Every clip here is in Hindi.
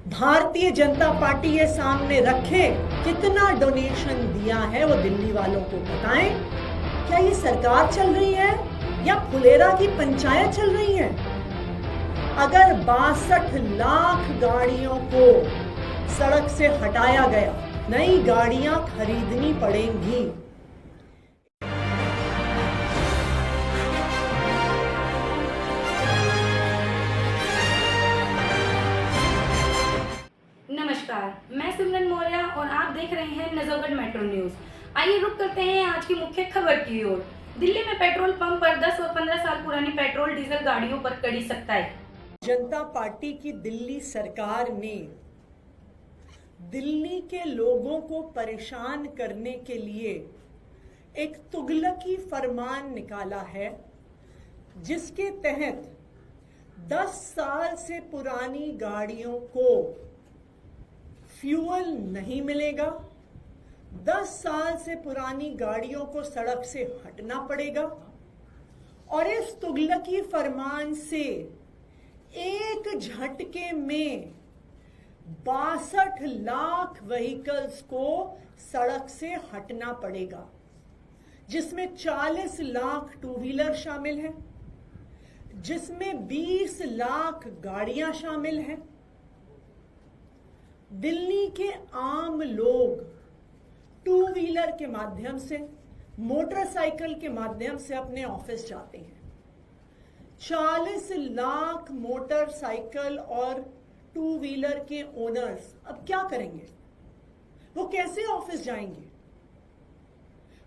भारतीय जनता पार्टी ये सामने रखे कितना डोनेशन दिया है वो दिल्ली वालों को बताएं। क्या ये सरकार चल रही है या फुलेरा की पंचायत चल रही है? अगर 62 लाख गाड़ियों को सड़क से हटाया गया, नई गाड़ियां खरीदनी पड़ेंगी। नमस्कार, मैं सिमरन मौर्य और आप देख रहे हैं नजफगढ़ मेट्रो न्यूज। आइए रुक करते हैं आज की मुख्य खबर की ओर। दिल्ली में पेट्रोल पंप पर 10 और 15 साल पुरानी पेट्रोल डीजल गाड़ियों पर कड़ी सख्ताई। जनता पार्टी की दिल्ली सरकार ने दिल्ली के लोगों को परेशान करने के लिए एक तुगलकी फरमान निकाला है, जिसके तहत 10 साल से पुरानी गाड़ियों को फ्यूल नहीं मिलेगा, 10 साल से पुरानी गाड़ियों को सड़क से हटना पड़ेगा। और इस तुगलकी फरमान से एक झटके में 62 लाख व्हीकल्स को सड़क से हटना पड़ेगा, जिसमें 40 लाख टू व्हीलर शामिल हैं, जिसमें 20 लाख गाड़ियां शामिल हैं। दिल्ली के आम लोग टू व्हीलर के माध्यम से, मोटरसाइकिल के माध्यम से अपने ऑफिस जाते हैं। 40 लाख मोटरसाइकिल और टू व्हीलर के ओनर्स अब क्या करेंगे? वो कैसे ऑफिस जाएंगे?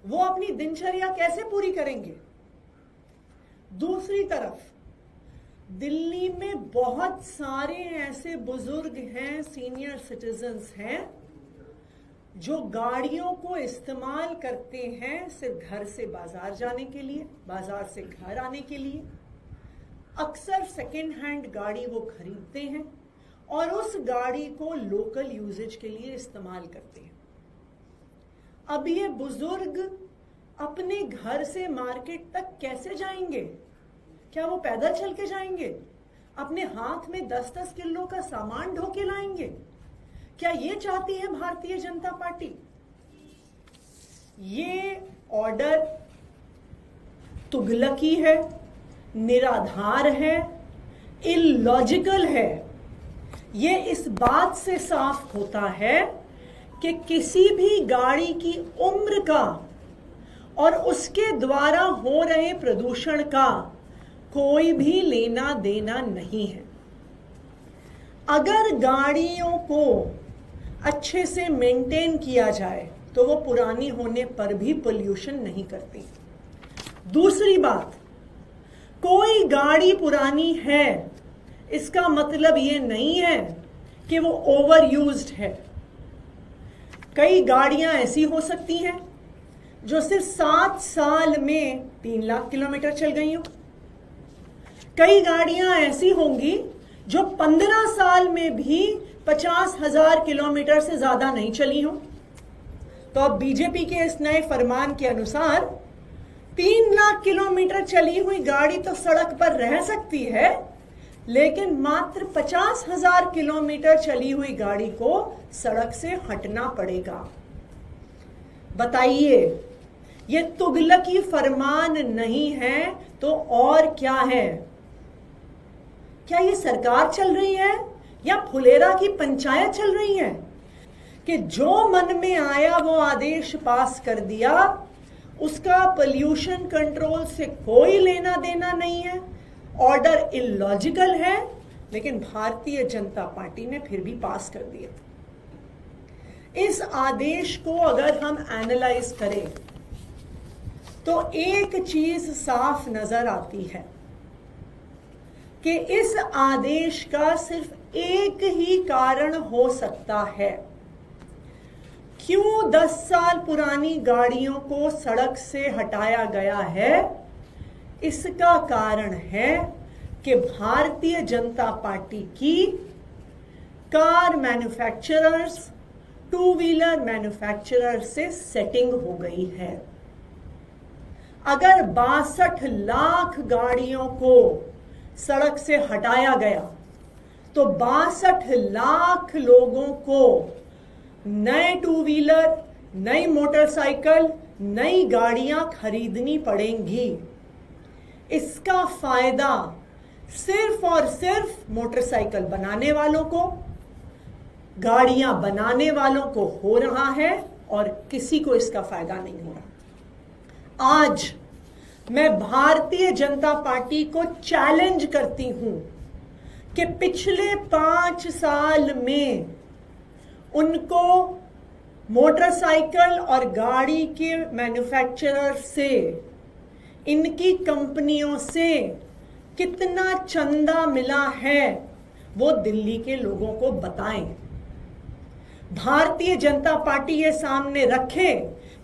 वो अपनी दिनचर्या कैसे पूरी करेंगे? दूसरी तरफ दिल्ली में बहुत सारे ऐसे बुजुर्ग हैं, सीनियर सिटीजन्स हैं, जो गाड़ियों को इस्तेमाल करते हैं सिर्फ घर से बाजार जाने के लिए, बाजार से घर आने के लिए। अक्सर सेकेंड हैंड गाड़ी वो खरीदते हैं और उस गाड़ी को लोकल यूजेज के लिए इस्तेमाल करते हैं। अब ये बुजुर्ग अपने घर से मार्केट तक कैसे जाएंगे? क्या वो पैदल चल के जाएंगे? अपने हाथ में 10-10 किलो का सामान ढो के लाएंगे? क्या ये चाहती है भारतीय जनता पार्टी? ये ऑर्डर तुगलकी है, निराधार है, इलॉजिकल है। ये इस बात से साफ होता है कि किसी भी गाड़ी की उम्र का और उसके द्वारा हो रहे प्रदूषण का कोई भी लेना देना नहीं है। अगर गाड़ियों को अच्छे से मेंटेन किया जाए तो वो पुरानी होने पर भी पोल्यूशन नहीं करती। दूसरी बात, कोई गाड़ी पुरानी है इसका मतलब ये नहीं है कि वो ओवर यूज्ड है। कई गाड़ियां ऐसी हो सकती हैं जो सिर्फ 7 साल में 3 लाख किलोमीटर चल गई हो। कई गाड़ियां ऐसी होंगी जो 15 साल में भी 50,000 किलोमीटर से ज्यादा नहीं चली हो। तो अब बीजेपी के इस नए फरमान के अनुसार 3 लाख किलोमीटर चली हुई गाड़ी तो सड़क पर रह सकती है, लेकिन मात्र 50,000 किलोमीटर चली हुई गाड़ी को सड़क से हटना पड़ेगा। बताइए, ये तुगलकी फरमान नहीं है तो और क्या है? क्या ये सरकार चल रही है या फुलेरा की पंचायत चल रही है कि जो मन में आया वो आदेश पास कर दिया? उसका पोल्यूशन कंट्रोल से कोई लेना देना नहीं है। ऑर्डर इलॉजिकल है, लेकिन भारतीय जनता पार्टी ने फिर भी पास कर दिया। इस आदेश को अगर हम एनालाइज करें तो एक चीज साफ नजर आती है कि इस आदेश का सिर्फ एक ही कारण हो सकता है। क्यों 10 साल पुरानी गाड़ियों को सड़क से हटाया गया है? इसका कारण है कि भारतीय जनता पार्टी की car manufacturers, two wheeler manufacturer से सेटिंग हो गई है। अगर 62 लाख गाड़ियों को सड़क से हटाया गया तो 62 लाख लोगों को नए टू व्हीलर, नई मोटरसाइकिल, नई गाड़ियां खरीदनी पड़ेंगी। इसका फायदा सिर्फ और सिर्फ मोटरसाइकिल बनाने वालों को, गाड़ियां बनाने वालों को हो रहा है और किसी को इसका फायदा नहीं हो रहा। आज मैं भारतीय जनता पार्टी को चैलेंज करती हूं कि पिछले 5 साल में उनको मोटरसाइकिल और गाड़ी के मैन्युफैक्चरर से, इनकी कंपनियों से कितना चंदा मिला है वो दिल्ली के लोगों को बताएं। भारतीय जनता पार्टी ये सामने रखे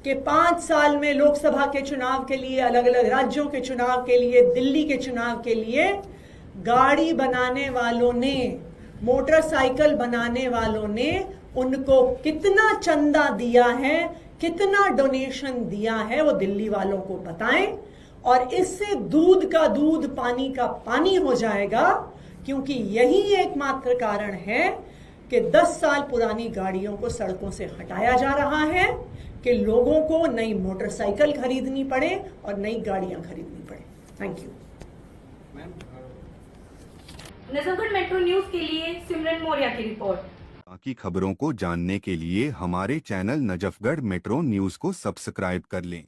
कि 5 साल में लोकसभा के चुनाव के लिए, अलग अलग राज्यों के चुनाव के लिए, दिल्ली के चुनाव के लिए गाड़ी बनाने वालों ने, मोटरसाइकिल बनाने वालों ने उनको कितना चंदा दिया है, कितना डोनेशन दिया है, वो दिल्ली वालों को बताएं। और इससे दूध का दूध, पानी का पानी हो जाएगा, क्योंकि यही एकमात्र कारण है कि 10 साल पुरानी गाड़ियों को सड़कों से हटाया जा रहा है कि लोगों को नई मोटरसाइकिल खरीदनी पड़े और नई गाड़ियां खरीदनी पड़े। Thank you. Najafgarh metro news के लिए सिमरन मौर्य की रिपोर्ट। बाकी खबरों को जानने के लिए हमारे चैनल नजफगढ़ मेट्रो न्यूज को सब्सक्राइब कर लें।